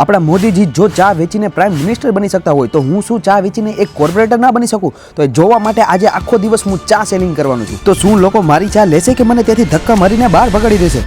આપણા મોદીજી જો ચા વેચીને પ્રાઇમ મિનિસ્ટર બની શકતા હોય તો હું શું ચા વેચીને એક કોર્પોરેટર ના બની શકું? તો એ જોવા માટે આજે આખો દિવસ હું ચા સેલિંગ કરવાનું છું. તો શું લોકો મારી ચા લેશે કે મને ત્યાંથી ધક્કા મારીને બહાર ભગાડી દેશે?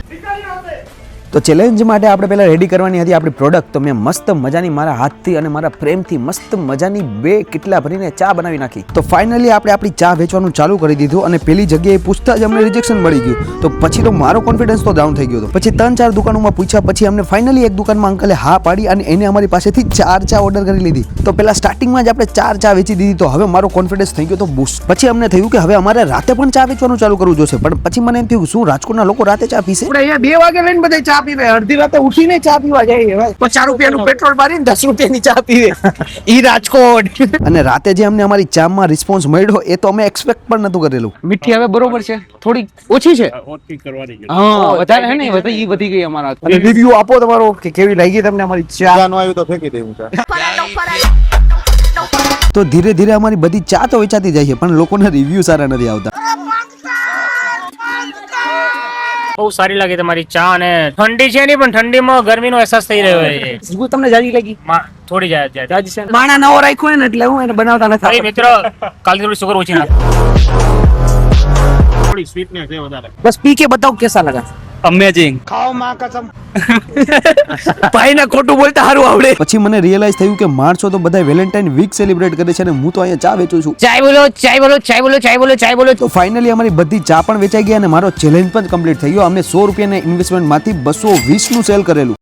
તો ચેલેન્જ માટે આપણે પહેલા રેડી કરવાની હતી આપણી પ્રોડક્ટ. તો મેં મસ્ત મજાની મારા હાથથી અને મારા પ્રેમથી મસ્ત મજાની 2 કિટલા ભરીને ચા બનાવી નાખી. તો ફાઇનલી આપણે આપણી ચા વેચવાનું ચાલુ કરી દીધું અને પેલી જગ્યાએ પૂછતા જ અમને રિજેક્શન મળી ગયું. તો પછી તો મારો કોન્ફિડન્સ તો ડાઉન થઈ ગયો હતો. પછી 3-4 દુકાનોમાં પૂછ્યા પછી અમને ફાઇનલી એક દુકાનમાં અંકલે હા પાડી અને એને અમારી પાસેથી 4 ચા ઓર્ડર કરી લીધી. તો પેલા સ્ટાર્ટિંગમાં જ આપણે 4 ચા વેચી દીધી. તો હવે મારો કોન્ફિડન્સ થઈ ગયો તો બૂસ્ટ. પછી અમને થયું કે હવે અમારે રાતે પણ ચા વેચવાનું ચાલુ કરવું જોશે. પણ પછી મને એમ થયું શું રાજકોટના લોકો રાતે ચા પીશે? આપણે અહીંયા 2 વાગે લઈને બધા ચા પીવે, અડધી રાતે ઉઠીને ચા પીવા જાય. 50 રૂપિયાનું પેટ્રોલ મારીને 10 રૂપિયાની ચા પીવે. ઈ રાજકોટ. અને રાતે જે અમને અમારી ચામાં રિસ્પોન્સ મળ્યો એ તો અમે એક્સપેક્ટ પણ નતું કરેલું. મીઠી હવે બરોબર છે, થોડી ઓછી છે. હા, વધારે હે ને, ઈ વધી ગઈ અમારા. રિવ્યુ આપો તમારો કે કેવી લાગી તમને અમારી ચા. આવ્યું તો ફેંકી દેવું છે. તો ધીરે ધીરે અમારી બધી ચા તો વેચાતી જાય છે પણ લોકોના રિવ્યુ સારા નથી આવતા. બહુ સારી લાગી તમારી ચા. અને ઠંડી છે નહીં પણ ઠંડીમાં ગરમીનો અહેસાસ થઈ રહ્યો છે. શું તમને જાજી લાગી? થોડી જાય જાજી છે. માણા નવો રાખ્યો ને એટલે હું એને બનાવતા નથી. મિત્ર કાલથી થોડી સુગર ઓછી નાખ. થોડી સ્વીટનેસ છે વધારે. બસ પી કે બતાવો કેસા લગા. અમેઝિંગ. ખાઓ માં કસમ. ભાઈને ખોટું બોલતા સારું આવડે. પછી મને રિયલાઇઝ થયું કે માણસો તો બધા વેલેન્ટાઇન વીક સેલિબ્રેટ કરે છે અને હું તો અહીંયા ચા વેચું છું. ચાય બોલો, ચાય બોલો, ચાય બોલો, ચાય બોલો, ચાય બોલો. તો ફાઇનલી અમારી બધી ચા પણ વેચાઈ ગઈ અને મારો ચેલેન્જ પણ કમ્પ્લીટ થઈ ગયો. અમે 100 રૂપિયાના ઇન્વેસ્ટમેન્ટમાંથી 220 નું સેલ કરેલું.